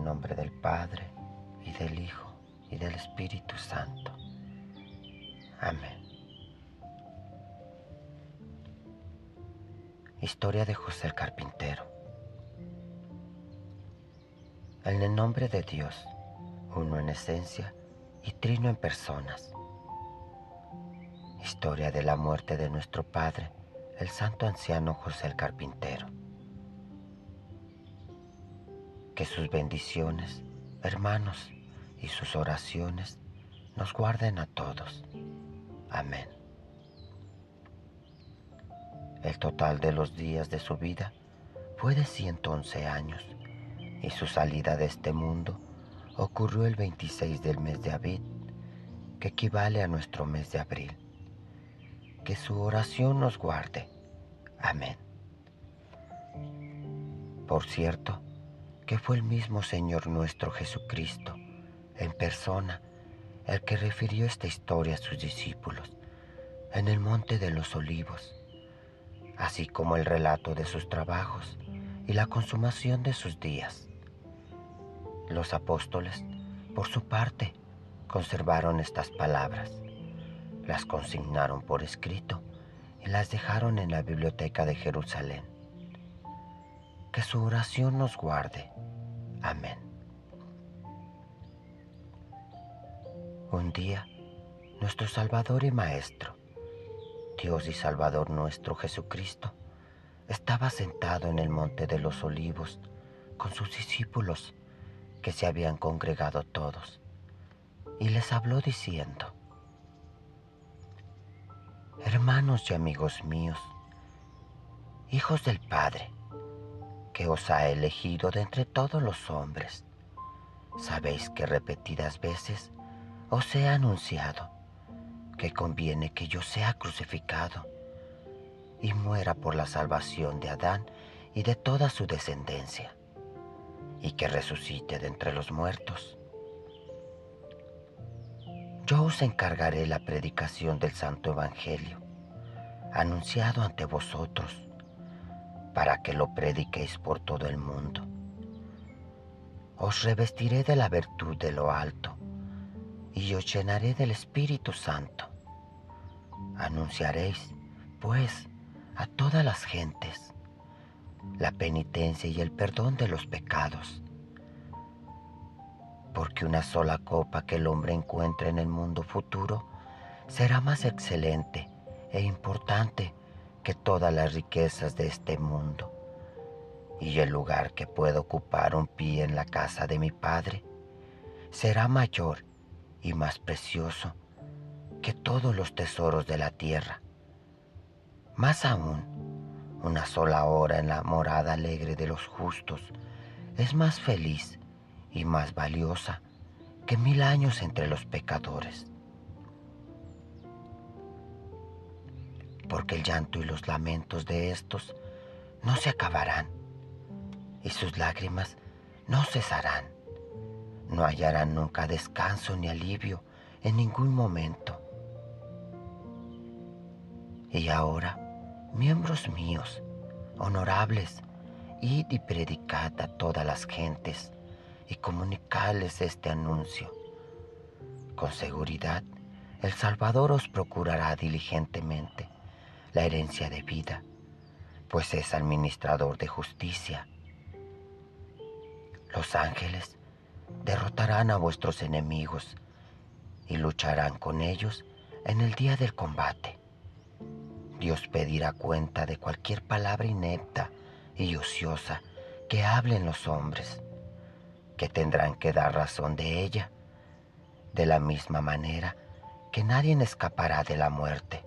nombre del Padre, y del Hijo, y del Espíritu Santo. Amén. Historia de José el Carpintero. En el nombre de Dios, uno en esencia y trino en personas. Historia de la muerte de nuestro Padre, el santo anciano José el Carpintero. Que sus bendiciones, hermanos, y sus oraciones nos guarden a todos. Amén. El total de los días de su vida fue de 111 años, y su salida de este mundo ocurrió el 26 del mes de Abid, que equivale a nuestro mes de abril. Que su oración nos guarde. Amén. Por cierto, que fue el mismo Señor nuestro Jesucristo, en persona, el que refirió esta historia a sus discípulos en el Monte de los Olivos, así como el relato de sus trabajos y la consumación de sus días. Los apóstoles, por su parte, conservaron estas palabras, las consignaron por escrito y las dejaron en la biblioteca de Jerusalén. Que su oración nos guarde. Amén. Un día, nuestro Salvador y Maestro, Dios y Salvador nuestro Jesucristo, estaba sentado en el Monte de los Olivos con sus discípulos, que se habían congregado todos, y les habló diciendo: Hermanos y amigos míos, hijos del Padre, que os ha elegido de entre todos los hombres, sabéis que repetidas veces os he anunciado que conviene que yo sea crucificado y muera por la salvación de Adán y de toda su descendencia, y que resucite de entre los muertos. Yo os encargaré la predicación del Santo Evangelio, anunciado ante vosotros, para que lo prediquéis por todo el mundo. Os revestiré de la virtud de lo alto, y os llenaré del Espíritu Santo. Anunciaréis, pues, a todas las gentes la penitencia y el perdón de los pecados, porque una sola copa que el hombre encuentre en el mundo futuro será más excelente e importante que todas las riquezas de este mundo, y el lugar que pueda ocupar un pie en la casa de mi Padre será mayor y más precioso que todos los tesoros de la tierra. Más aún, una sola hora en la morada alegre de los justos es más feliz y más valiosa que 1000 años entre los pecadores. Porque el llanto y los lamentos de estos no se acabarán, y sus lágrimas no cesarán. No hallarán nunca descanso ni alivio en ningún momento. Y ahora, miembros míos, honorables, id y predicad a todas las gentes y comunicadles este anuncio. Con seguridad, el Salvador os procurará diligentemente la herencia de vida, pues es administrador de justicia. Los ángeles derrotarán a vuestros enemigos y lucharán con ellos en el día del combate. Dios pedirá cuenta de cualquier palabra inepta y ociosa que hablen los hombres, que tendrán que dar razón de ella, de la misma manera que nadie escapará de la muerte.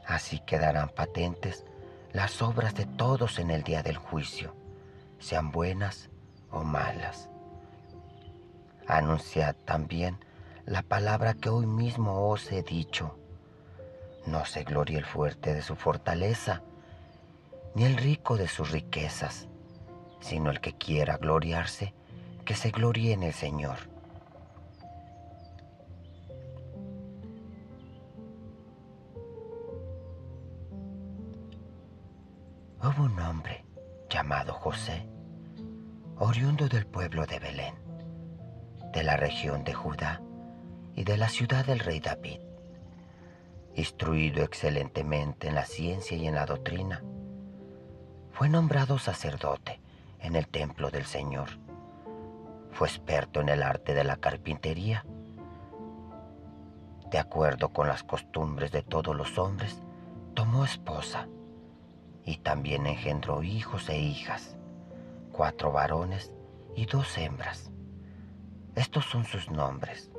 Así quedarán patentes las obras de todos en el día del juicio, sean buenas o malas. Anunciad también la palabra que hoy mismo os he dicho. No se gloríe el fuerte de su fortaleza, ni el rico de sus riquezas, sino el que quiera gloriarse, que se gloríe en el Señor. Hubo un hombre llamado José, oriundo del pueblo de Belén, de la región de Judá y de la ciudad del rey David, instruido excelentemente en la ciencia y en la doctrina. Fue nombrado sacerdote en el templo del Señor. Fue experto en el arte de la carpintería. De acuerdo con las costumbres de todos los hombres, tomó esposa y también engendró hijos e hijas, 4 varones y 2 hembras. Estos son sus nombres: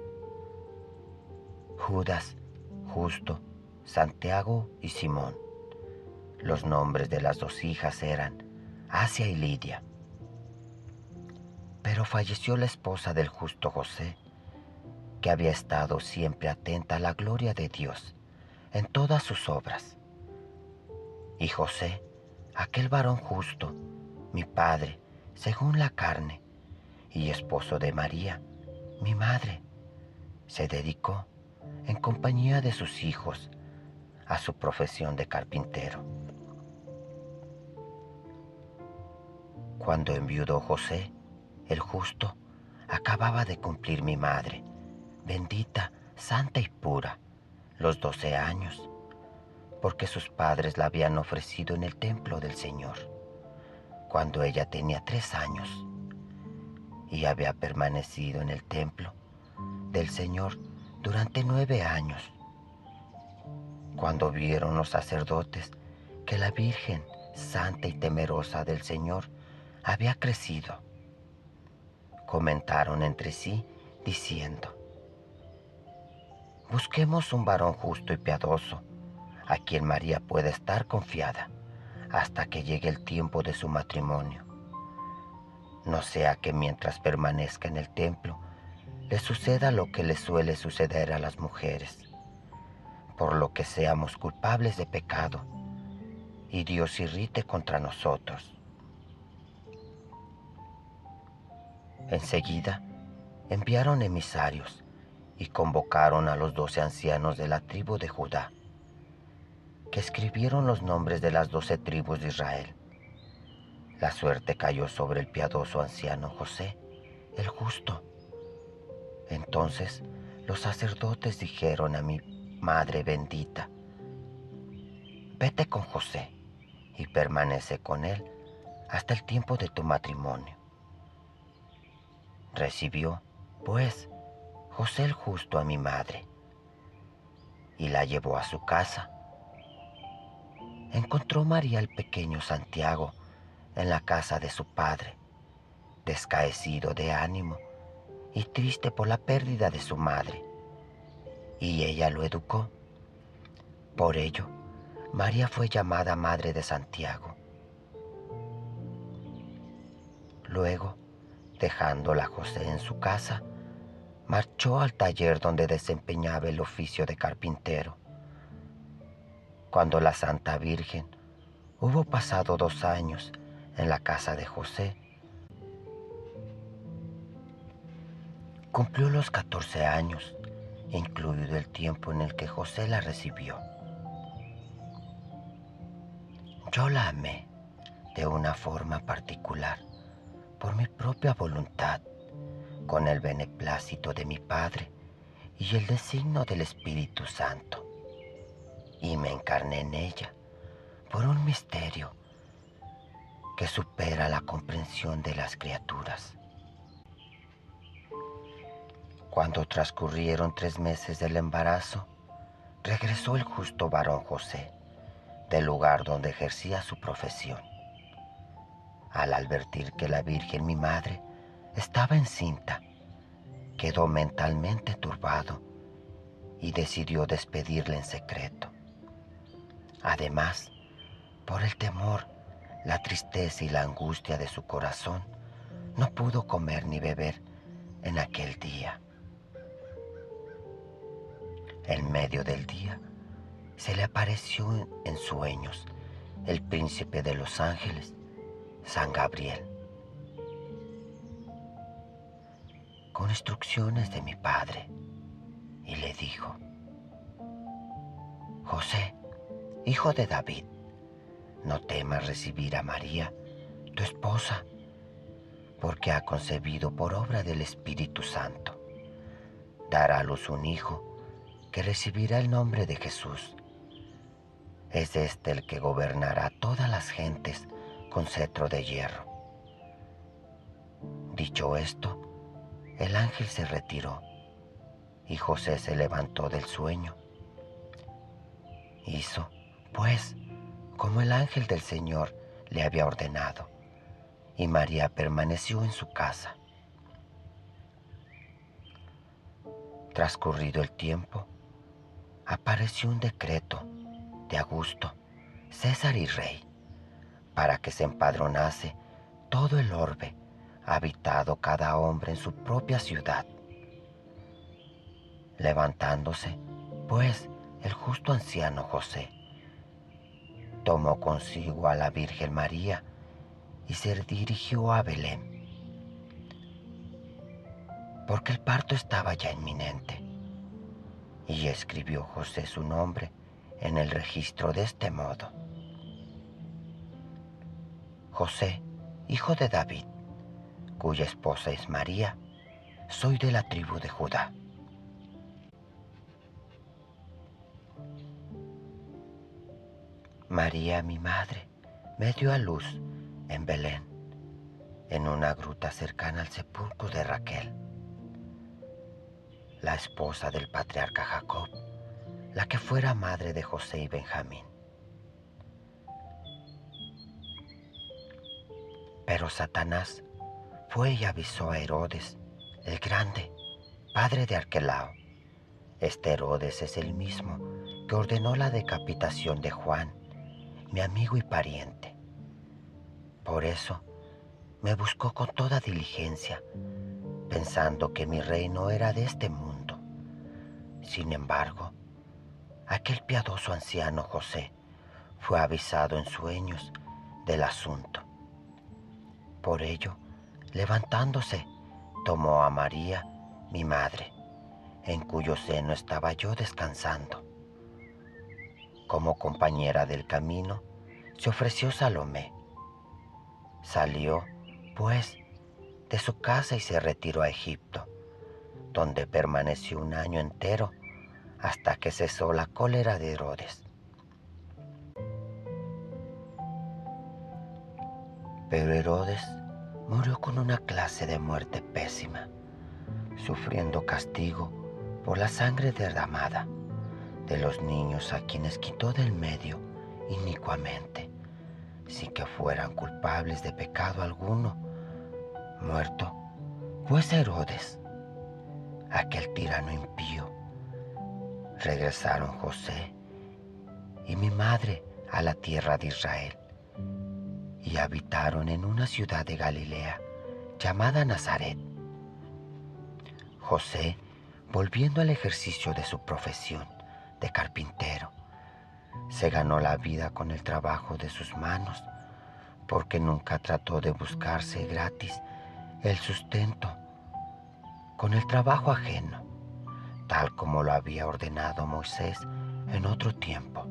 Judas, Justo, Santiago y Simón. Los nombres de las 2 hijas eran Asia y Lidia. Pero falleció la esposa del justo José, que había estado siempre atenta a la gloria de Dios en todas sus obras. Y José, aquel varón justo, mi padre, según la carne, y esposo de María, mi madre, se dedicó, en compañía de sus hijos, a su profesión de carpintero. Cuando enviudó José, el justo, acababa de cumplir mi madre, bendita, santa y pura, los 12 años, porque sus padres la habían ofrecido en el templo del Señor, cuando ella tenía 3 años, y había permanecido en el templo del Señor durante 9 años. Cuando vieron los sacerdotes que la Virgen, santa y temerosa del Señor, había crecido, comentaron entre sí diciendo: busquemos un varón justo y piadoso, a quien María pueda estar confiada hasta que llegue el tiempo de su matrimonio. No sea que mientras permanezca en el templo le suceda lo que le suele suceder a las mujeres, por lo que seamos culpables de pecado y Dios irrite contra nosotros. Enseguida enviaron emisarios y convocaron a los 12 ancianos de la tribu de Judá, que escribieron los nombres de las 12 tribus de Israel. La suerte cayó sobre el piadoso anciano José, el justo. Entonces los sacerdotes dijeron a mi madre bendita: vete con José y permanece con él hasta el tiempo de tu matrimonio. Recibió, pues, José el justo a mi madre y la llevó a su casa. Encontró María al pequeño Santiago en la casa de su padre, descaecido de ánimo y triste por la pérdida de su madre, y ella lo educó. Por ello, María fue llamada Madre de Santiago. Luego, dejándola José en su casa, marchó al taller donde desempeñaba el oficio de carpintero. Cuando la Santa Virgen hubo pasado 2 años en la casa de José, cumplió los 14 años, incluido el tiempo en el que José la recibió. Yo la amé de una forma particular, por mi propia voluntad, con el beneplácito de mi Padre y el designio del Espíritu Santo, y me encarné en ella por un misterio que supera la comprensión de las criaturas. Cuando transcurrieron 3 meses del embarazo, regresó el justo varón José del lugar donde ejercía su profesión. Al advertir que la Virgen, mi madre, estaba encinta, quedó mentalmente turbado y decidió despedirla en secreto. Además, por el temor, la tristeza y la angustia de su corazón, no pudo comer ni beber en aquel día. En medio del día, se le apareció en sueños el príncipe de los ángeles, San Gabriel, con instrucciones de mi padre, y le dijo: José, hijo de David, no temas recibir a María, tu esposa, porque ha concebido por obra del Espíritu Santo. Dará a luz un hijo que recibirá el nombre de Jesús. Es este el que gobernará a todas las gentes con cetro de hierro. Dicho esto, el ángel se retiró y José se levantó del sueño. Hizo, pues, como el ángel del Señor le había ordenado, y María permaneció en su casa. Transcurrido el tiempo, apareció un decreto de Augusto, César y rey, para que se empadronase todo el orbe, habitado cada hombre en su propia ciudad. Levantándose, pues, el justo anciano José, tomó consigo a la Virgen María y se dirigió a Belén, porque el parto estaba ya inminente. Y escribió José su nombre en el registro de este modo: José, hijo de David, cuya esposa es María, soy de la tribu de Judá. María, mi madre, me dio a luz en Belén, en una gruta cercana al sepulcro de Raquel, la esposa del patriarca Jacob, la que fuera madre de José y Benjamín. Pero Satanás fue y avisó a Herodes, el grande, padre de Arquelao. Este Herodes es el mismo que ordenó la decapitación de Juan, mi amigo y pariente. Por eso me buscó con toda diligencia, pensando que mi reino era de este mundo. Sin embargo, aquel piadoso anciano José fue avisado en sueños del asunto. Por ello, levantándose, tomó a María, mi madre, en cuyo seno estaba yo descansando. Como compañera del camino, se ofreció Salomé. Salió, pues, de su casa y se retiró a Egipto, donde permaneció un año entero hasta que cesó la cólera de Herodes. Pero Herodes murió con una clase de muerte pésima, sufriendo castigo por la sangre derramada de los niños a quienes quitó del medio inicuamente, sin que fueran culpables de pecado alguno. Muerto, pues Herodes, aquel tirano impío, regresaron José y mi madre a la tierra de Israel y habitaron en una ciudad de Galilea llamada Nazaret. José, volviendo al ejercicio de su profesión de carpintero, se ganó la vida con el trabajo de sus manos, porque nunca trató de buscarse gratis el sustento con el trabajo ajeno, tal como lo había ordenado Moisés en otro tiempo.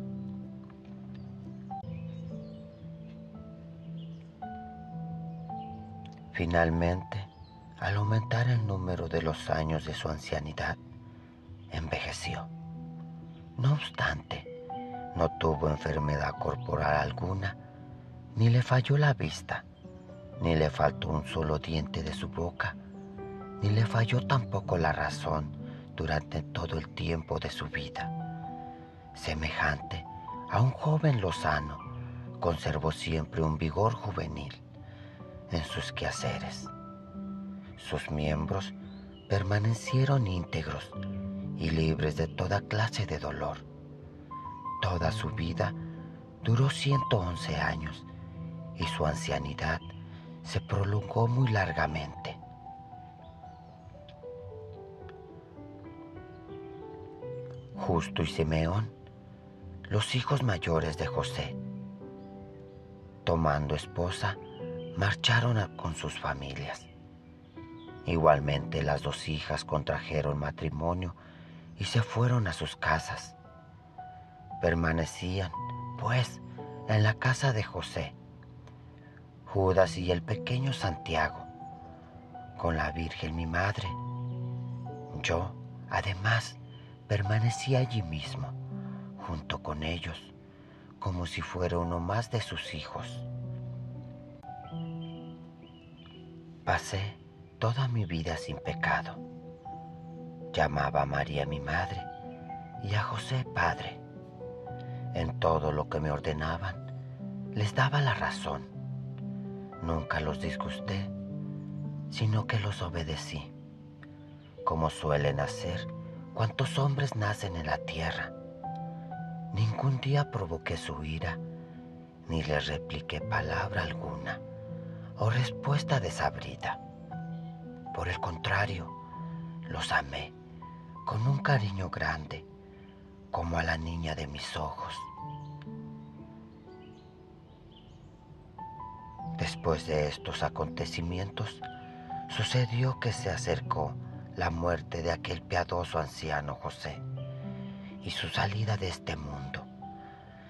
Finalmente, al aumentar el número de los años de su ancianidad, envejeció. No obstante, no tuvo enfermedad corporal alguna, ni le falló la vista, ni le faltó un solo diente de su boca, ni le falló tampoco la razón durante todo el tiempo de su vida. Semejante a un joven lozano, conservó siempre un vigor juvenil en sus quehaceres. Sus miembros permanecieron íntegros y libres de toda clase de dolor. Toda su vida duró 111 años y su ancianidad se prolongó muy largamente. Justo y Simeón, los hijos mayores de José, tomando esposa, marcharon con sus familias. Igualmente las dos hijas contrajeron matrimonio y se fueron a sus casas. Permanecían, pues, en la casa de José, Judas y el pequeño Santiago, con la Virgen mi madre. Yo, además, permanecí allí mismo, junto con ellos, como si fuera uno más de sus hijos. Pasé toda mi vida sin pecado. Llamaba a María mi madre y a José padre. En todo lo que me ordenaban, les daba la razón. Nunca los disgusté, sino que los obedecí, como suelen hacer cuantos hombres nacen en la tierra. Ningún día provoqué su ira, ni les repliqué palabra alguna o respuesta desabrida. Por el contrario, los amé con un cariño grande, como a la niña de mis ojos. Después de estos acontecimientos, sucedió que se acercó la muerte de aquel piadoso anciano José y su salida de este mundo,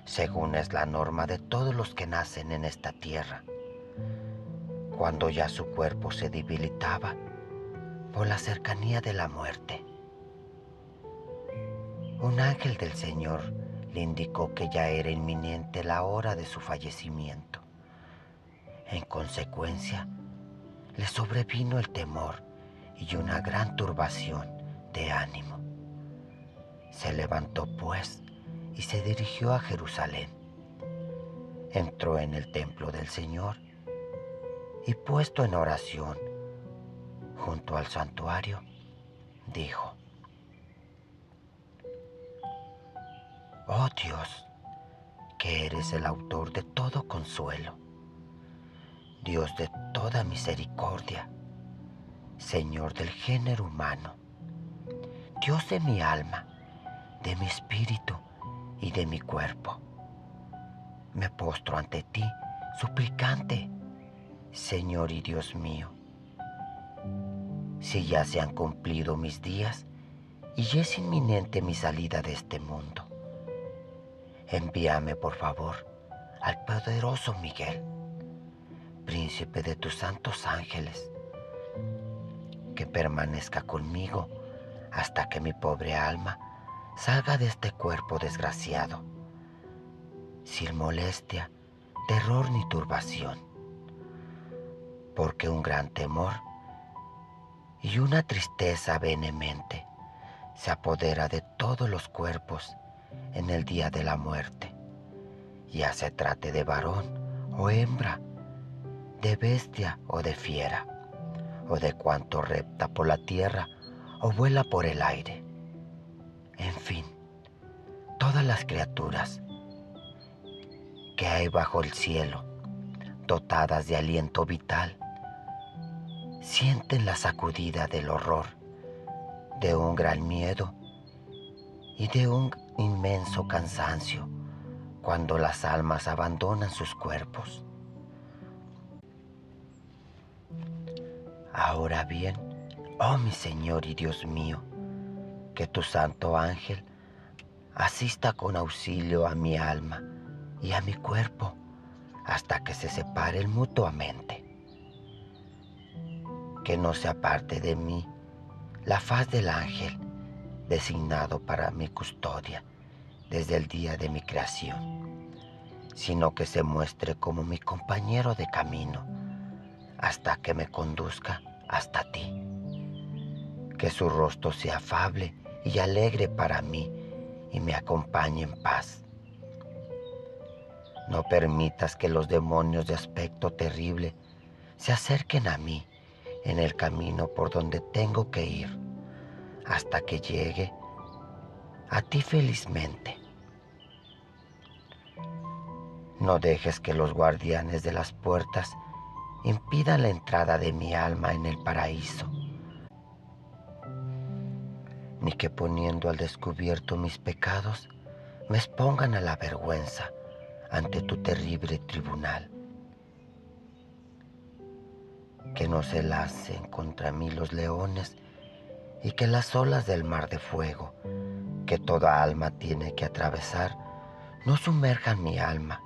según es la norma de todos los que nacen en esta tierra. Cuando ya su cuerpo se debilitaba por la cercanía de la muerte, un ángel del Señor le indicó que ya era inminente la hora de su fallecimiento. En consecuencia, le sobrevino el temor y una gran turbación de ánimo. Se levantó pues y se dirigió a Jerusalén. Entró en el templo del Señor y, puesto en oración junto al santuario, dijo: Oh Dios, que eres el autor de todo consuelo, Dios de toda misericordia, Señor del género humano, Dios de mi alma, de mi espíritu y de mi cuerpo. Me postro ante ti, suplicante, Señor y Dios mío. Si ya se han cumplido mis días y ya es inminente mi salida de este mundo, envíame por favor al poderoso Miguel, príncipe de tus santos ángeles, que permanezca conmigo hasta que mi pobre alma salga de este cuerpo desgraciado, sin molestia, terror ni turbación, porque un gran temor y una tristeza vehemente se apodera de todos los cuerpos en el día de la muerte, ya se trate de varón o hembra, de bestia o de fiera, o de cuanto repta por la tierra o vuela por el aire. En fin, todas las criaturas que hay bajo el cielo, dotadas de aliento vital, sienten la sacudida del horror, de un gran miedo y de un inmenso cansancio cuando las almas abandonan sus cuerpos. Ahora bien, oh mi Señor y Dios mío, que tu santo ángel asista con auxilio a mi alma y a mi cuerpo hasta que se separen mutuamente. Que no se aparte de mí la faz del ángel designado para mi custodia desde el día de mi creación, sino que se muestre como mi compañero de camino hasta que me conduzca hasta ti. Que su rostro sea afable y alegre para mí y me acompañe en paz. No permitas que los demonios de aspecto terrible se acerquen a mí en el camino por donde tengo que ir, hasta que llegue a ti felizmente. No dejes que los guardianes de las puertas impidan la entrada de mi alma en el paraíso, ni que poniendo al descubierto mis pecados me expongan a la vergüenza ante tu terrible tribunal. Que no se lancen contra mí los leones y que las olas del mar de fuego que toda alma tiene que atravesar no sumerjan mi alma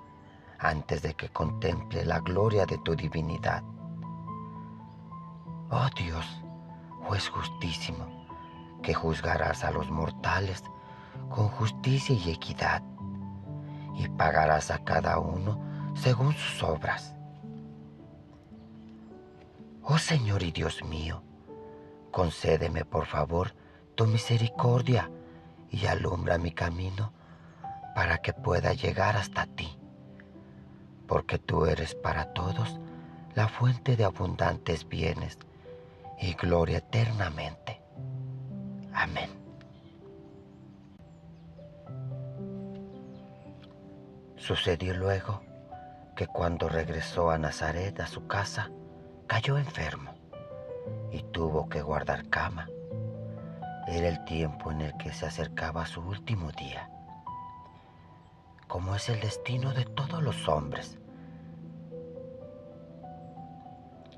antes de que contemple la gloria de tu divinidad. Oh Dios, juez justísimo, que juzgarás a los mortales con justicia y equidad, y pagarás a cada uno según sus obras. Oh Señor y Dios mío, concédeme por favor tu misericordia y alumbra mi camino para que pueda llegar hasta ti, porque tú eres para todos la fuente de abundantes bienes y gloria eternamente. Amén. Sucedió luego que cuando regresó a Nazaret a su casa, cayó enfermo y tuvo que guardar cama. Era el tiempo en el que se acercaba su último día. Como es el destino de todos los hombres,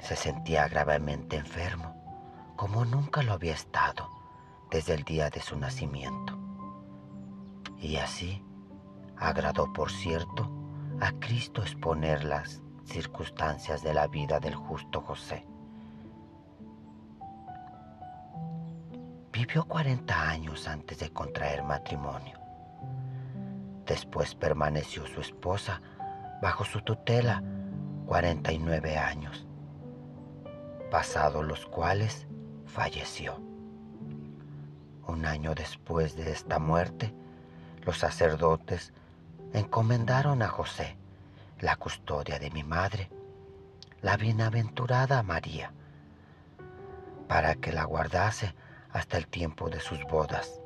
se sentía gravemente enfermo, como nunca lo había estado desde el día de su nacimiento. Y así agradó, por cierto, a Cristo exponer las circunstancias de la vida del justo José. Vivió 40 años antes de contraer matrimonio. Después permaneció su esposa bajo su tutela 49 años, pasados los cuales falleció. Un año después de esta muerte, los sacerdotes encomendaron a José la custodia de mi madre, la bienaventurada María, para que la guardase hasta el tiempo de sus bodas.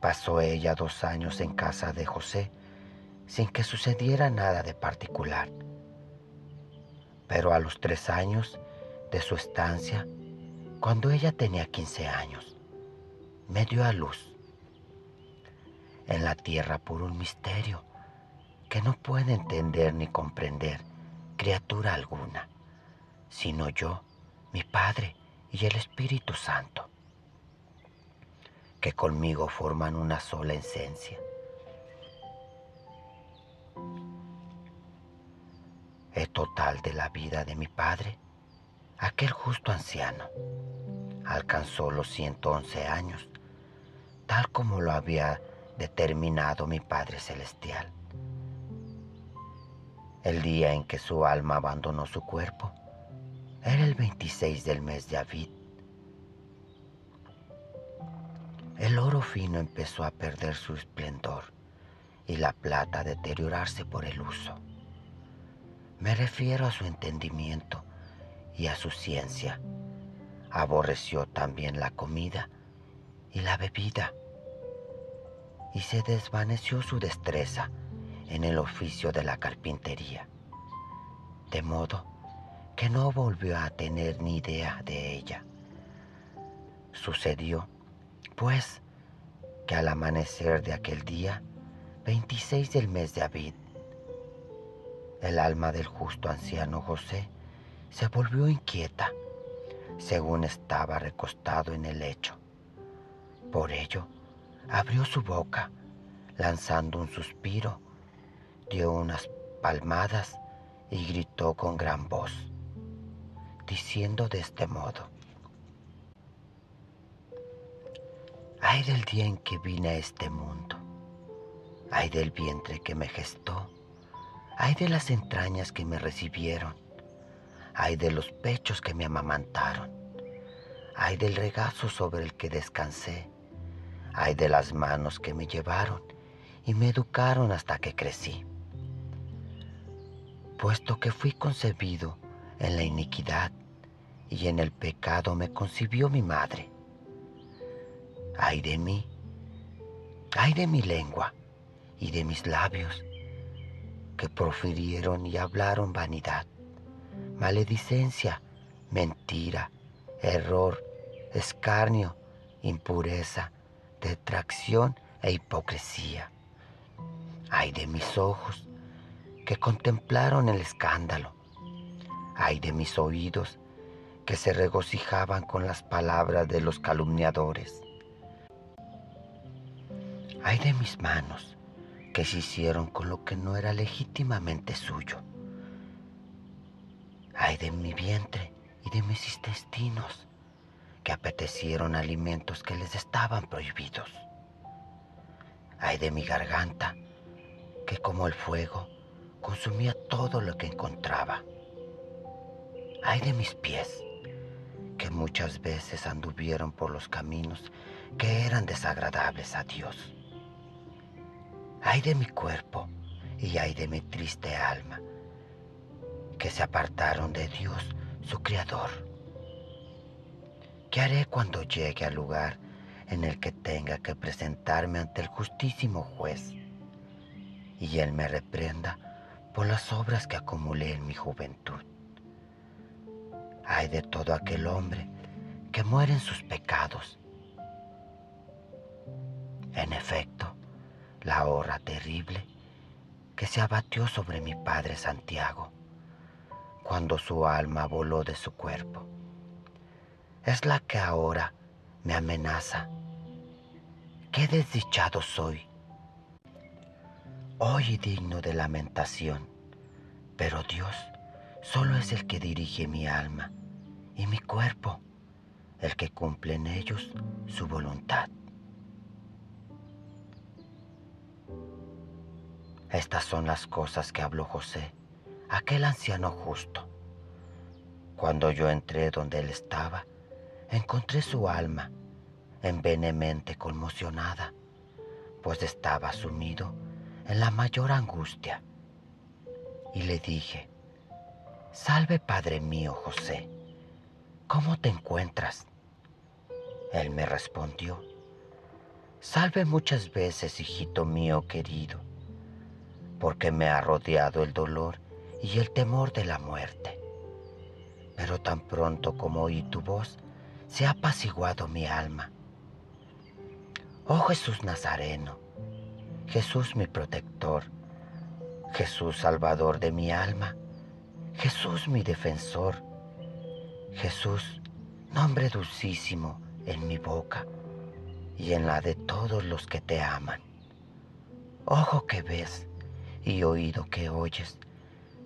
Pasó ella 2 años en casa de José sin que sucediera nada de particular. Pero a los 3 años de su estancia, cuando ella tenía 15 años, me dio a luz. En la tierra por un misterio que no puede entender ni comprender criatura alguna, sino yo, mi Padre y el Espíritu Santo, que conmigo forman una sola esencia. El total de la vida de mi Padre, aquel justo anciano, alcanzó los 111 años, tal como lo había determinado mi Padre Celestial. El día en que su alma abandonó su cuerpo era el 26 del mes de Aviv. El oro fino empezó a perder su esplendor y la plata a deteriorarse por el uso. Me refiero a su entendimiento y a su ciencia. Aborreció también la comida y la bebida, y se desvaneció su destreza en el oficio de la carpintería, de modo que no volvió a tener ni idea de ella. Sucedió, pues, que al amanecer de aquel día, 26 del mes de Aviv, el alma del justo anciano José se volvió inquieta, según estaba recostado en el lecho. Por ello, abrió su boca, lanzando un suspiro, dio unas palmadas y gritó con gran voz, diciendo de este modo: ay del día en que vine a este mundo, ay del vientre que me gestó, ay de las entrañas que me recibieron, ay de los pechos que me amamantaron, ay del regazo sobre el que descansé, ay de las manos que me llevaron y me educaron hasta que crecí. Puesto que fui concebido en la iniquidad y en el pecado me concibió mi madre. Ay de mí, ay de mi lengua y de mis labios, que profirieron y hablaron vanidad, maledicencia, mentira, error, escarnio, impureza, detracción e hipocresía. Ay de mis ojos, que contemplaron el escándalo. Ay de mis oídos, que se regocijaban con las palabras de los calumniadores. Ay de mis manos, que se hicieron con lo que no era legítimamente suyo. Ay de mi vientre, y de mis intestinos, que apetecieron alimentos que les estaban prohibidos. Ay de mi garganta, que como el fuego consumía todo lo que encontraba. Ay de mis pies, que muchas veces anduvieron por los caminos que eran desagradables a Dios. Ay de mi cuerpo y ay de mi triste alma, que se apartaron de Dios, su Creador. ¿Qué haré cuando llegue al lugar en el que tenga que presentarme ante el justísimo juez y Él me reprenda por las obras que acumulé en mi juventud? Ay de todo aquel hombre que muere en sus pecados. En efecto, la hora terrible que se abatió sobre mi padre Santiago, cuando su alma voló de su cuerpo, es la que ahora me amenaza. ¡Qué desdichado soy! Hoy digno de lamentación, pero Dios solo es el que dirige mi alma y mi cuerpo, el que cumple en ellos su voluntad. Estas son las cosas que habló José, aquel anciano justo. Cuando yo entré donde él estaba, encontré su alma envenemente conmocionada, pues estaba sumido en la mayor angustia. Y le dije: «Salve, padre mío José, ¿cómo te encuentras?». Él me respondió: «Salve muchas veces, hijito mío querido, porque me ha rodeado el dolor y el temor de la muerte. Pero tan pronto como oí tu voz, se ha apaciguado mi alma. Oh Jesús Nazareno, Jesús mi protector, Jesús salvador de mi alma, Jesús mi defensor, Jesús, nombre dulcísimo en mi boca y en la de todos los que te aman. Ojo que ves y oído que oyes,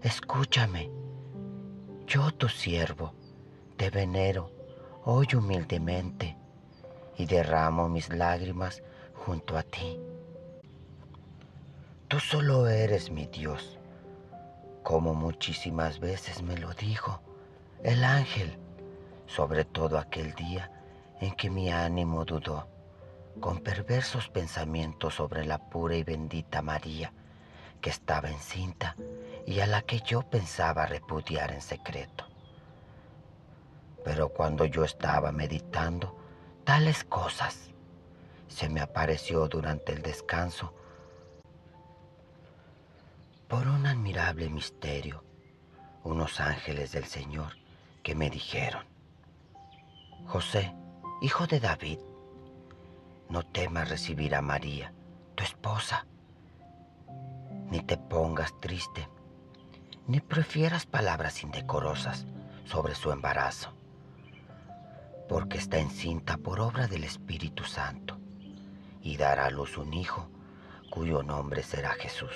escúchame. Yo, tu siervo, te venero hoy humildemente y derramo mis lágrimas junto a ti. Tú solo eres mi Dios, como muchísimas veces me lo dijo el ángel, sobre todo aquel día en que mi ánimo dudó, con perversos pensamientos sobre la pura y bendita María, que estaba encinta y a la que yo pensaba repudiar en secreto. Pero cuando yo estaba meditando tales cosas, se me apareció durante el descanso, por un admirable misterio, unos ángeles del Señor que me dijeron: «José, hijo de David, no temas recibir a María, tu esposa, ni te pongas triste, ni prefieras palabras indecorosas sobre su embarazo, porque está encinta por obra del Espíritu Santo, y dará a luz un hijo, cuyo nombre será Jesús,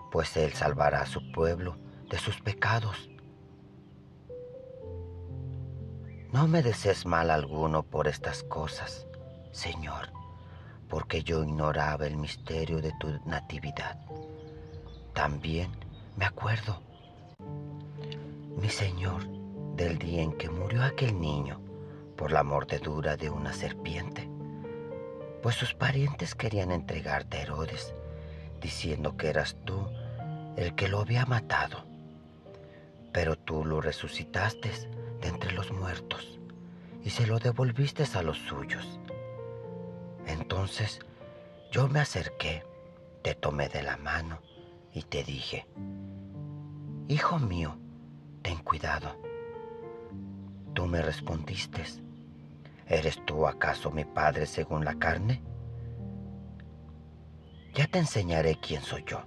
pues él salvará a su pueblo de sus pecados. No me desees mal alguno por estas cosas, Señor, porque yo ignoraba el misterio de tu natividad. También me acuerdo, mi Señor, del día en que murió aquel niño por la mordedura de una serpiente, pues sus parientes querían entregarte a Herodes, diciendo que eras tú el que lo había matado. Pero tú lo resucitaste de entre los muertos y se lo devolviste a los suyos. Entonces yo me acerqué, te tomé de la mano y te dije: Hijo mío, ten cuidado. Tú me respondiste: ¿eres tú acaso mi padre según la carne? Ya te enseñaré quién soy yo.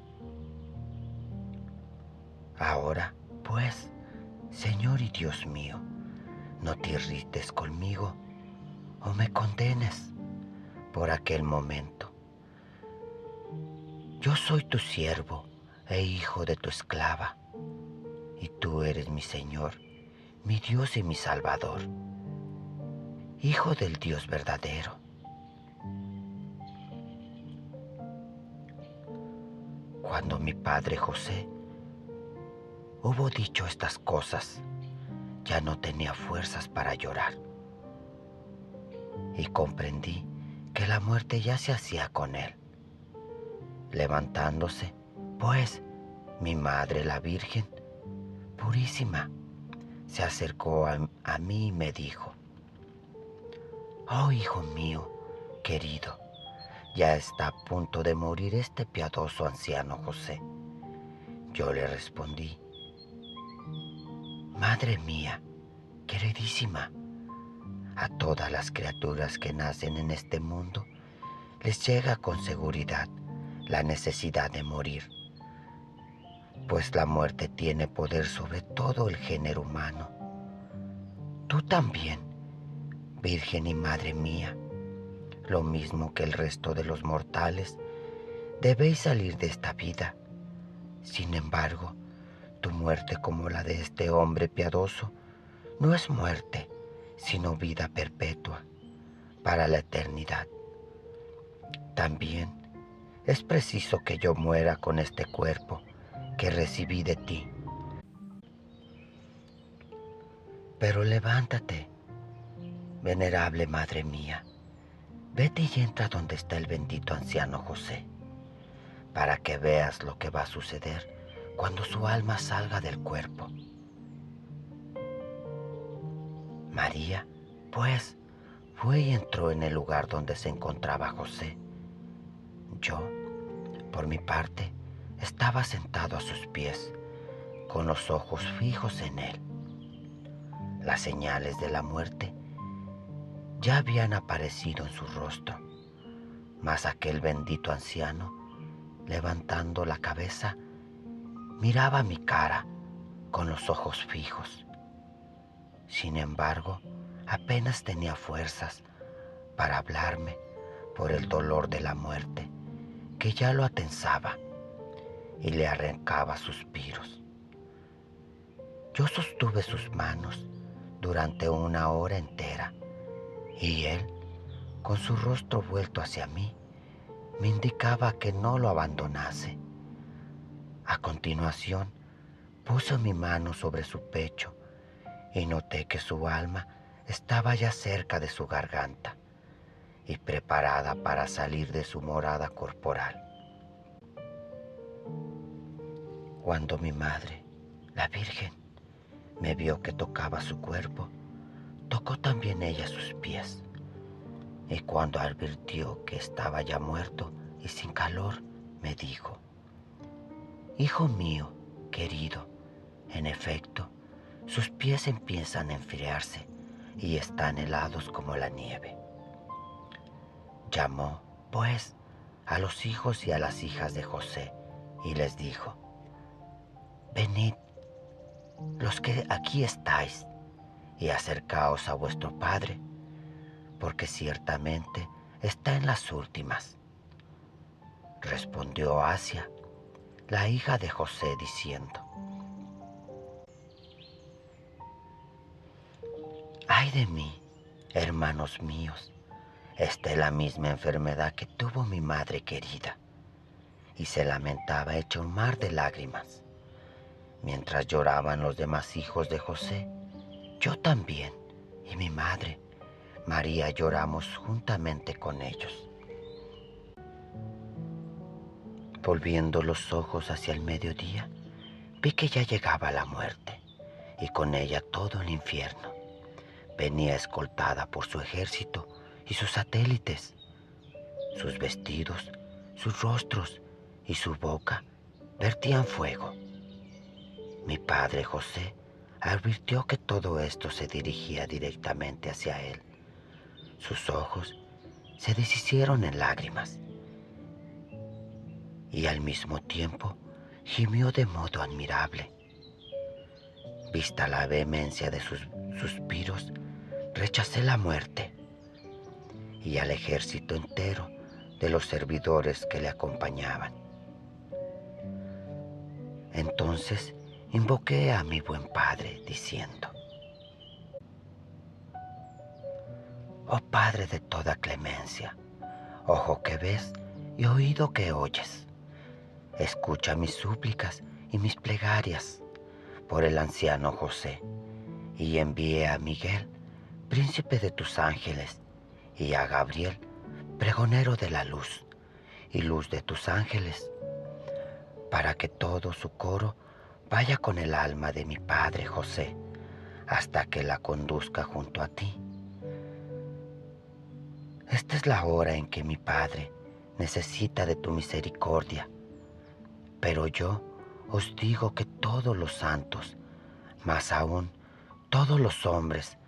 Ahora, pues, Señor y Dios mío, no te irrites conmigo o me condenes por aquel momento. Yo soy tu siervo e hijo de tu esclava, y tú eres mi Señor, mi Dios y mi Salvador, Hijo del Dios verdadero. Cuando mi padre José hubo dicho estas cosas, ya no tenía fuerzas para llorar, y comprendí que la muerte ya se hacía con él. Levantándose, pues, mi madre, la Virgen Purísima, se acercó a mí y me dijo: «Oh, hijo mío querido, ya está a punto de morir este piadoso anciano José». Yo le respondí: «Madre mía, queridísima, a todas las criaturas que nacen en este mundo les llega con seguridad la necesidad de morir, pues la muerte tiene poder sobre todo el género humano. Tú también, Virgen y Madre mía, lo mismo que el resto de los mortales, debéis salir de esta vida. Sin embargo, tu muerte, como la de este hombre piadoso, no es muerte, sino vida perpetua para la eternidad. También es preciso que yo muera con este cuerpo que recibí de ti. Pero levántate, venerable Madre mía, vete y entra donde está el bendito anciano José, para que veas lo que va a suceder cuando su alma salga del cuerpo». María, pues, fue y entró en el lugar donde se encontraba José. Yo, por mi parte, estaba sentado a sus pies, con los ojos fijos en él. Las señales de la muerte ya habían aparecido en su rostro, mas aquel bendito anciano, levantando la cabeza, miraba mi cara con los ojos fijos. Sin embargo, apenas tenía fuerzas para hablarme por el dolor de la muerte, que ya lo atensaba y le arrancaba suspiros. Yo sostuve sus manos durante una hora entera, y él, con su rostro vuelto hacia mí, me indicaba que no lo abandonase. A continuación, puse mi mano sobre su pecho y noté que su alma estaba ya cerca de su garganta y preparada para salir de su morada corporal. Cuando mi madre, la Virgen, me vio que tocaba su cuerpo, tocó también ella sus pies, y cuando advirtió que estaba ya muerto y sin calor, me dijo: «Hijo mío querido, en efecto, sus pies empiezan a enfriarse y están helados como la nieve». Llamó, pues, a los hijos y a las hijas de José y les dijo: «Venid, los que aquí estáis, y acercaos a vuestro padre, porque ciertamente está en las últimas». Respondió Asia, la hija de José, diciendo: «Ay de mí, hermanos míos, esta es la misma enfermedad que tuvo mi madre querida». Y se lamentaba hecha un mar de lágrimas. Mientras lloraban los demás hijos de José, yo también y mi madre, María, lloramos juntamente con ellos. Volviendo los ojos hacia el mediodía, vi que ya llegaba la muerte, y con ella todo el infierno. Venía escoltada por su ejército y sus satélites. Sus vestidos, sus rostros y su boca vertían fuego. Mi padre José advirtió que todo esto se dirigía directamente hacia él. Sus ojos se deshicieron en lágrimas y al mismo tiempo gimió de modo admirable. Vista la vehemencia de sus suspiros, rechacé la muerte y al ejército entero de los servidores que le acompañaban. Entonces invoqué a mi buen padre, diciendo: Oh Padre de toda clemencia, ojo que ves y oído que oyes, escucha mis súplicas y mis plegarias por el anciano José, y envíe a Miguel, príncipe de tus ángeles, y a Gabriel, pregonero de la luz y luz de tus ángeles, para que todo su coro vaya con el alma de mi padre José, hasta que la conduzca junto a ti. Esta es la hora en que mi padre necesita de tu misericordia, pero yo os digo que todos los santos, más aún todos los hombres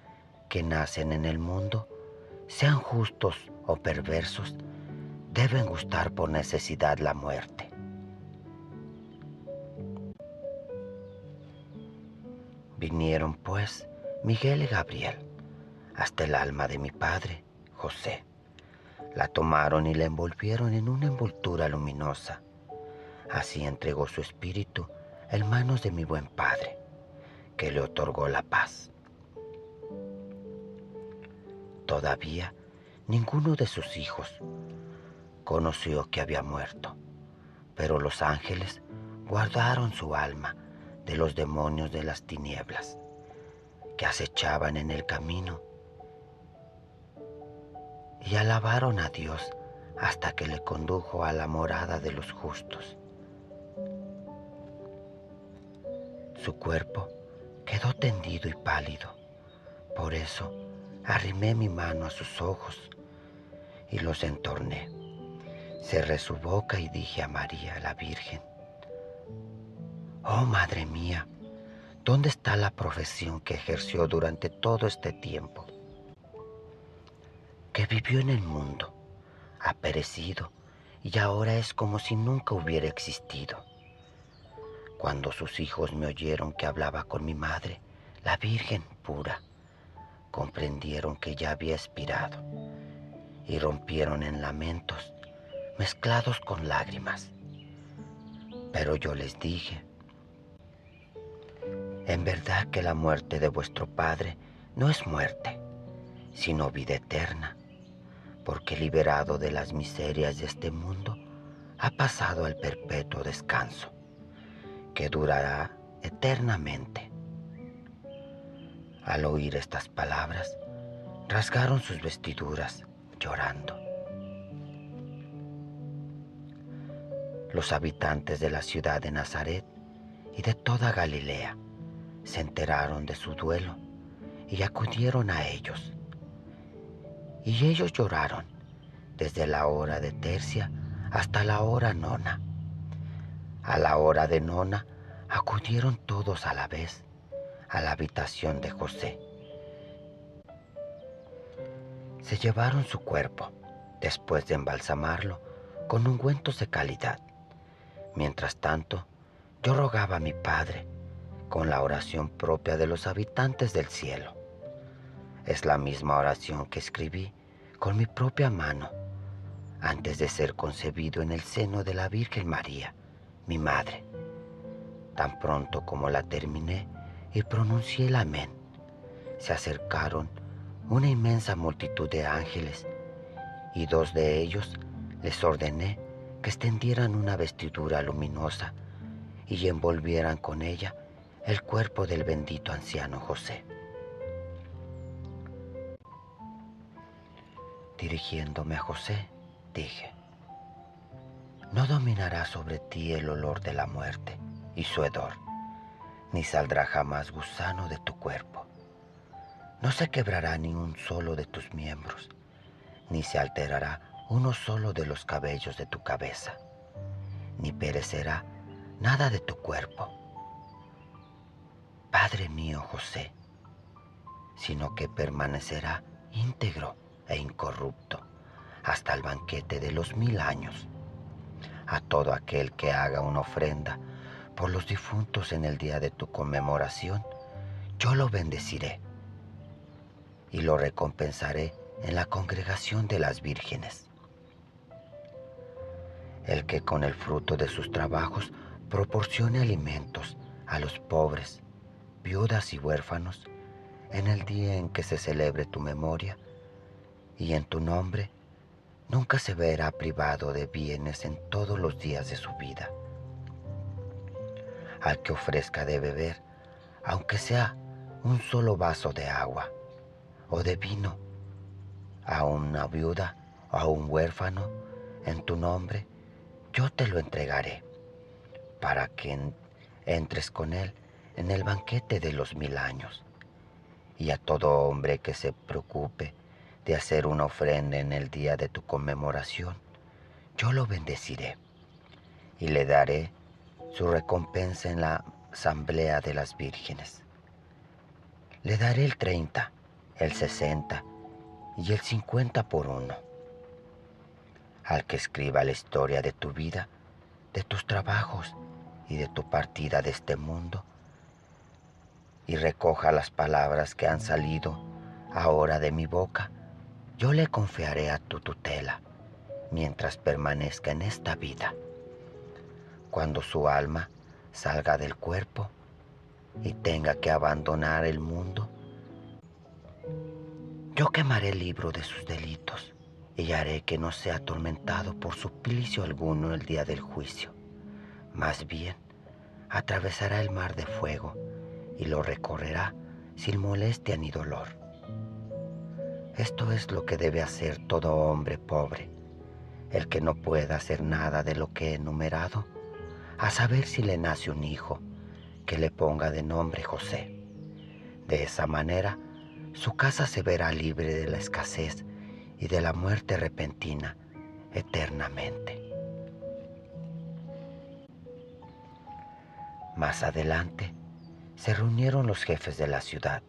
que nacen en el mundo, sean justos o perversos, deben gustar por necesidad la muerte. Vinieron pues Miguel y Gabriel hasta el alma de mi padre, José. La tomaron y la envolvieron en una envoltura luminosa. Así entregó su espíritu en manos de mi buen padre, que le otorgó la paz. Todavía ninguno de sus hijos conoció que había muerto, pero los ángeles guardaron su alma de los demonios de las tinieblas que acechaban en el camino, y alabaron a Dios hasta que le condujo a la morada de los justos. Su cuerpo quedó tendido y pálido, por eso arrimé mi mano a sus ojos y los entorné. Cerré su boca y dije a María, la Virgen: Oh Madre mía, ¿dónde está la profesión que ejerció durante todo este tiempo? Que vivió en el mundo, ha perecido y ahora es como si nunca hubiera existido. Cuando sus hijos me oyeron que hablaba con mi madre, la Virgen pura, comprendieron que ya había expirado y rompieron en lamentos mezclados con lágrimas. Pero yo les dije: en verdad que la muerte de vuestro padre no es muerte, sino vida eterna, porque liberado de las miserias de este mundo, ha pasado al perpetuo descanso, que durará eternamente. Al oír estas palabras, rasgaron sus vestiduras, llorando. Los habitantes de la ciudad de Nazaret y de toda Galilea se enteraron de su duelo y acudieron a ellos. Y ellos lloraron desde la hora de tercia hasta la hora nona. A la hora de nona acudieron todos a la vez a la habitación de José. Se llevaron su cuerpo, después de embalsamarlo con ungüentos de calidad. Mientras tanto, yo rogaba a mi Padre con la oración propia de los habitantes del cielo. Es la misma oración que escribí con mi propia mano antes de ser concebido en el seno de la Virgen María, mi madre. Tan pronto como la terminé y pronuncié el amén, se acercaron una inmensa multitud de ángeles, y dos de ellos les ordené que extendieran una vestidura luminosa y envolvieran con ella el cuerpo del bendito anciano José. Dirigiéndome a José, dije: no dominará sobre ti el olor de la muerte y su hedor, ni saldrá jamás gusano de tu cuerpo. No se quebrará ni un solo de tus miembros, ni se alterará uno solo de los cabellos de tu cabeza, ni perecerá nada de tu cuerpo, Padre mío José, sino que permanecerá íntegro e incorrupto hasta el banquete de los 1000 años. A todo aquel que haga una ofrenda por los difuntos en el día de tu conmemoración, yo lo bendeciré y lo recompensaré en la congregación de las vírgenes. El que con el fruto de sus trabajos proporcione alimentos a los pobres, viudas y huérfanos, en el día en que se celebre tu memoria, y en tu nombre nunca se verá privado de bienes en todos los días de su vida. Al que ofrezca de beber, aunque sea un solo vaso de agua o de vino, a una viuda o a un huérfano, en tu nombre, yo te lo entregaré, para que entres con él en el banquete de los 1000 años. Y a todo hombre que se preocupe de hacer una ofrenda en el día de tu conmemoración, yo lo bendeciré y le daré su recompensa en la asamblea de las vírgenes. Le daré el 30, el 60 y el 50 por uno. Al que escriba la historia de tu vida, de tus trabajos y de tu partida de este mundo, y recoja las palabras que han salido ahora de mi boca, yo le confiaré a tu tutela mientras permanezca en esta vida. Cuando su alma salga del cuerpo y tenga que abandonar el mundo, yo quemaré el libro de sus delitos y haré que no sea atormentado por suplicio alguno el día del juicio. Más bien, atravesará el mar de fuego y lo recorrerá sin molestia ni dolor. Esto es lo que debe hacer todo hombre pobre, el que no pueda hacer nada de lo que he enumerado, a saber si le nace un hijo, que le ponga de nombre José. De esa manera, su casa se verá libre de la escasez y de la muerte repentina eternamente. Más adelante, se reunieron los jefes de la ciudad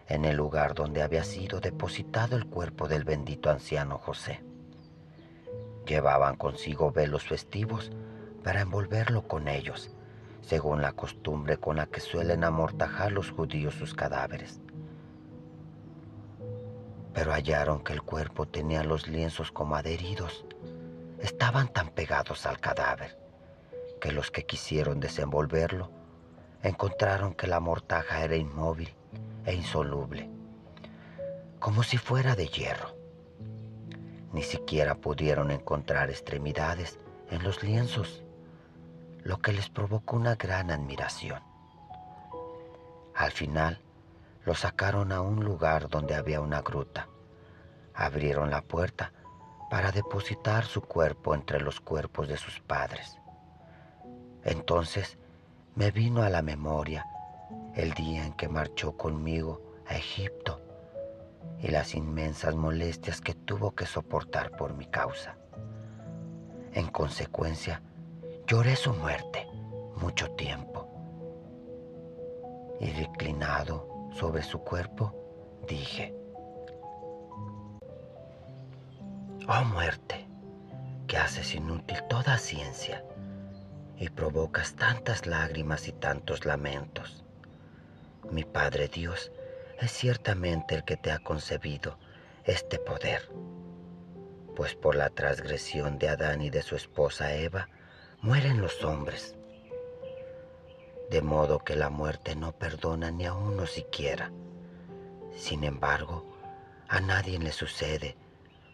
en el lugar donde había sido depositado el cuerpo del bendito anciano José. Llevaban consigo velos festivos para envolverlo con ellos, según la costumbre con la que suelen amortajar los judíos sus cadáveres. Pero hallaron que el cuerpo tenía los lienzos como adheridos. Estaban tan pegados al cadáver que los que quisieron desenvolverlo encontraron que la mortaja era inmóvil e insoluble, como si fuera de hierro. Ni siquiera pudieron encontrar extremidades en los lienzos, lo que les provocó una gran admiración. Al final, lo sacaron a un lugar donde había una gruta. Abrieron la puerta para depositar su cuerpo entre los cuerpos de sus padres. Entonces me vino a la memoria el día en que marchó conmigo a Egipto y las inmensas molestias que tuvo que soportar por mi causa. En consecuencia, lloré su muerte mucho tiempo y reclinado sobre su cuerpo, dije: «Oh muerte, que haces inútil toda ciencia y provocas tantas lágrimas y tantos lamentos. Mi Padre Dios es ciertamente el que te ha concebido este poder, pues por la transgresión de Adán y de su esposa Eva mueren los hombres, de modo que la muerte no perdona ni a uno siquiera. Sin embargo, a nadie le sucede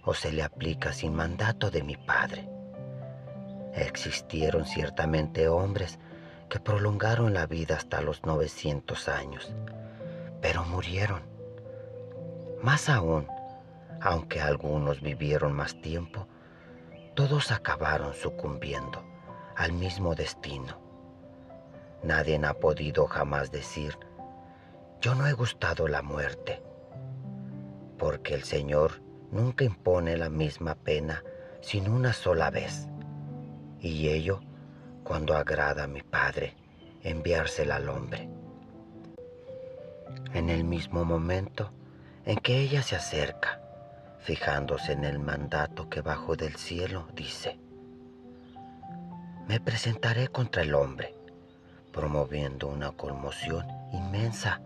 o se le aplica sin mandato de mi Padre. Existieron ciertamente hombres que prolongaron la vida hasta los 900 años, pero murieron. Más aún, aunque algunos vivieron más tiempo, todos acabaron sucumbiendo al mismo destino. Nadie ha podido jamás decir: yo no he gustado la muerte, porque el Señor nunca impone la misma pena sin una sola vez, y ello cuando agrada a mi Padre enviársela al hombre. En el mismo momento en que ella se acerca, fijándose en el mandato que bajo del cielo dice: me presentaré contra el hombre, promoviendo una conmoción inmensa.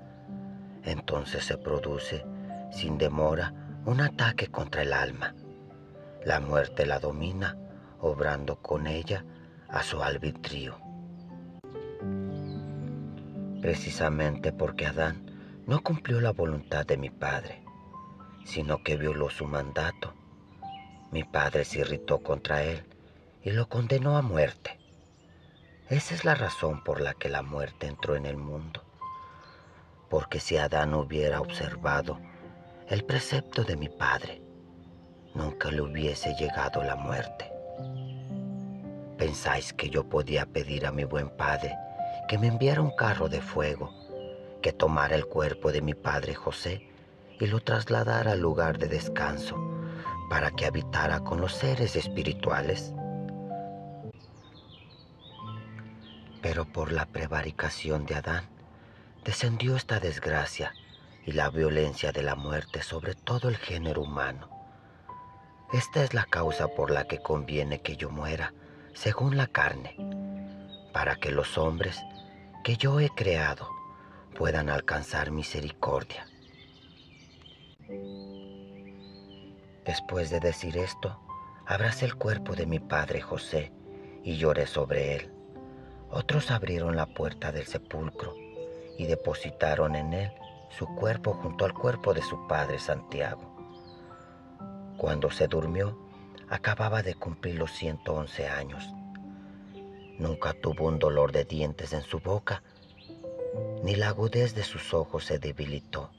Entonces se produce, sin demora, un ataque contra el alma. La muerte la domina, obrando con ella a su albedrío. Precisamente porque Adán no cumplió la voluntad de mi Padre, sino que violó su mandato. Mi padre se irritó contra él y lo condenó a muerte. Esa es la razón por la que la muerte entró en el mundo. Porque si Adán hubiera observado el precepto de mi padre, nunca le hubiese llegado la muerte. ¿Pensáis que yo podía pedir a mi buen padre que me enviara un carro de fuego, que tomara el cuerpo de mi padre José y lo trasladara al lugar de descanso para que habitara con los seres espirituales? Pero por la prevaricación de Adán, descendió esta desgracia y la violencia de la muerte sobre todo el género humano. Esta es la causa por la que conviene que yo muera según la carne, para que los hombres que yo he creado puedan alcanzar misericordia. Después de decir esto, abracé el cuerpo de mi padre José y lloré sobre él. Otros abrieron la puerta del sepulcro y depositaron en él su cuerpo junto al cuerpo de su padre Santiago. Cuando se durmió, acababa de cumplir los 111 años. Nunca tuvo un dolor de dientes en su boca, ni la agudez de sus ojos se debilitó,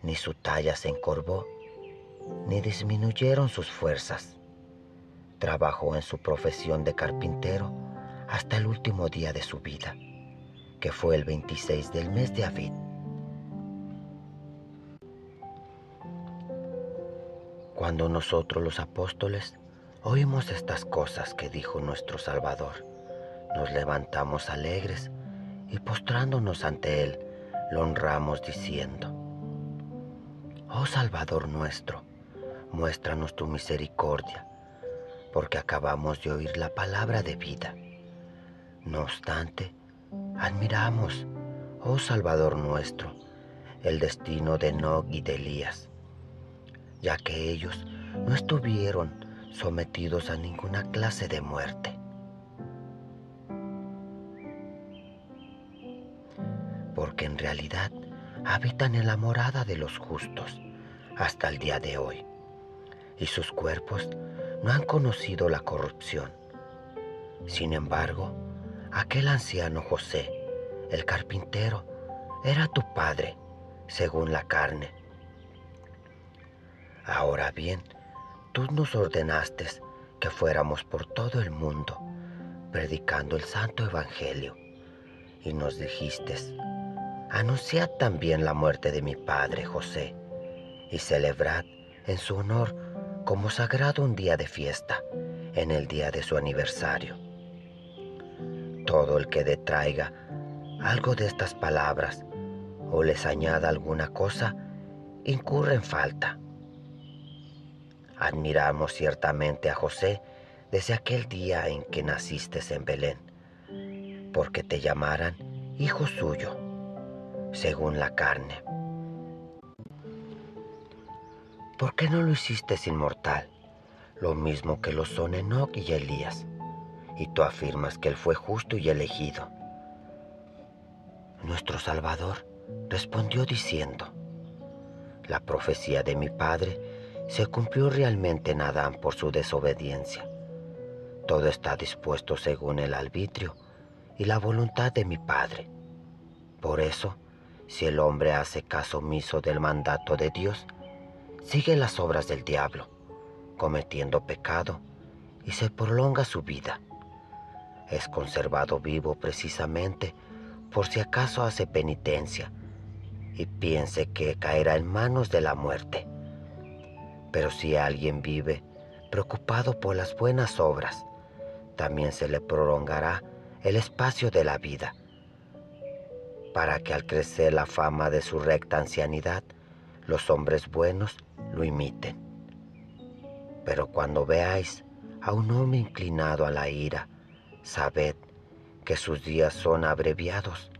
ni su talla se encorvó, ni disminuyeron sus fuerzas. Trabajó en su profesión de carpintero hasta el último día de su vida, que fue el 26 del mes de Aviv. Cuando nosotros los apóstoles oímos estas cosas que dijo nuestro Salvador, nos levantamos alegres y postrándonos ante Él, lo honramos diciendo: Oh Salvador nuestro, muéstranos tu misericordia, porque acabamos de oír la palabra de vida. No obstante, admiramos, oh Salvador nuestro, el destino de Enoc y de Elías, ya que ellos no estuvieron sometidos a ninguna clase de muerte. Porque en realidad habitan en la morada de los justos hasta el día de hoy, y sus cuerpos no han conocido la corrupción. Sin embargo, aquel anciano José, el carpintero, era tu padre, según la carne. Ahora bien, tú nos ordenaste que fuéramos por todo el mundo, predicando el santo evangelio, y nos dijiste: anunciad también la muerte de mi padre José, y celebrad en su honor como sagrado un día de fiesta, en el día de su aniversario. Todo el que detraiga algo de estas palabras o les añada alguna cosa, incurre en falta. Admiramos ciertamente a José desde aquel día en que naciste en Belén, porque te llamaran hijo suyo, según la carne. ¿Por qué no lo hiciste inmortal, lo mismo que lo son Enoc y Elías? Y tú afirmas que él fue justo y elegido. Nuestro Salvador respondió diciendo: la profecía de mi padre se cumplió realmente en Adán por su desobediencia. Todo está dispuesto según el arbitrio y la voluntad de mi padre. Por eso, si el hombre hace caso omiso del mandato de Dios, sigue las obras del diablo, cometiendo pecado, y se prolonga su vida. Es conservado vivo precisamente por si acaso hace penitencia y piense que caerá en manos de la muerte. Pero si alguien vive preocupado por las buenas obras, también se le prolongará el espacio de la vida, para que al crecer la fama de su recta ancianidad, los hombres buenos lo imiten. Pero cuando veáis a un hombre inclinado a la ira, sabed que sus días son abreviados,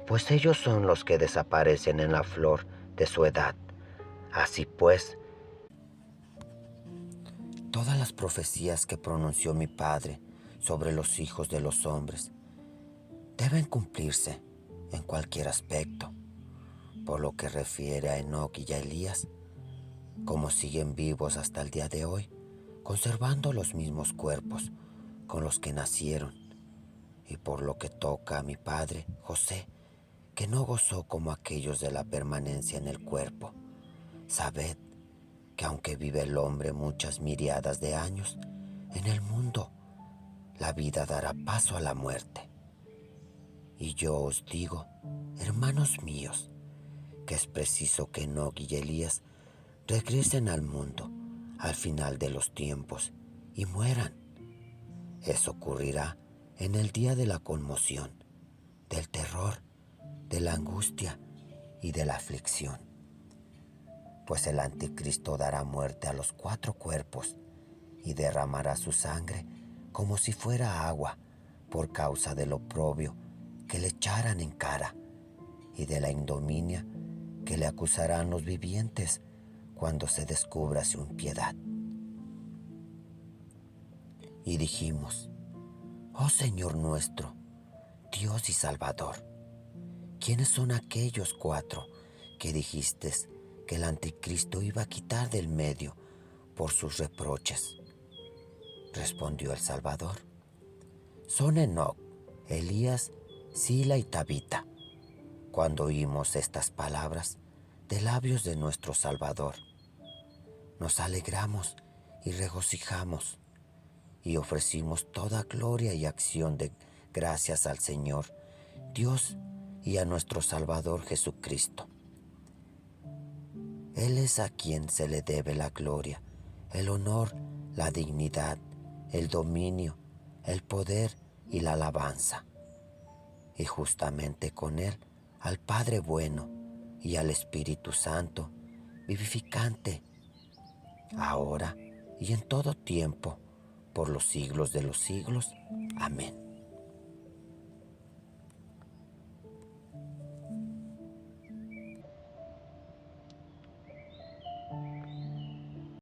pues ellos son los que desaparecen en la flor de su edad. Así pues, todas las profecías que pronunció mi padre sobre los hijos de los hombres deben cumplirse en cualquier aspecto. Por lo que refiere a Enoc y a Elías, como siguen vivos hasta el día de hoy, conservando los mismos cuerpos con los que nacieron. Y por lo que toca a mi padre, José, que no gozó como aquellos de la permanencia en el cuerpo, sabed que aunque vive el hombre muchas miriadas de años, en el mundo la vida dará paso a la muerte. Y yo os digo, hermanos míos, que es preciso que Enoc y Elías regresen al mundo al final de los tiempos y mueran. Eso ocurrirá en el día de la conmoción, del terror, de la angustia y de la aflicción. Pues el anticristo dará muerte a los 4 cuerpos y derramará su sangre como si fuera agua por causa del oprobio que le echaran en cara y de la ignominia que le acusarán los vivientes cuando se descubra su impiedad. Y dijimos, oh Señor nuestro, Dios y Salvador, ¿quiénes son aquellos 4 que dijiste que el anticristo iba a quitar del medio por sus reproches? Respondió el Salvador, son Enoc, Elías, Sila y Tabita. Cuando oímos estas palabras de labios de nuestro Salvador, nos alegramos y regocijamos y ofrecimos toda gloria y acción de gracias al Señor, Dios y a nuestro Salvador Jesucristo. Él es a quien se le debe la gloria, el honor, la dignidad, el dominio, el poder y la alabanza. Y justamente con Él, al Padre bueno y al Espíritu Santo, vivificante, ahora y en todo tiempo, por los siglos de los siglos. Amén.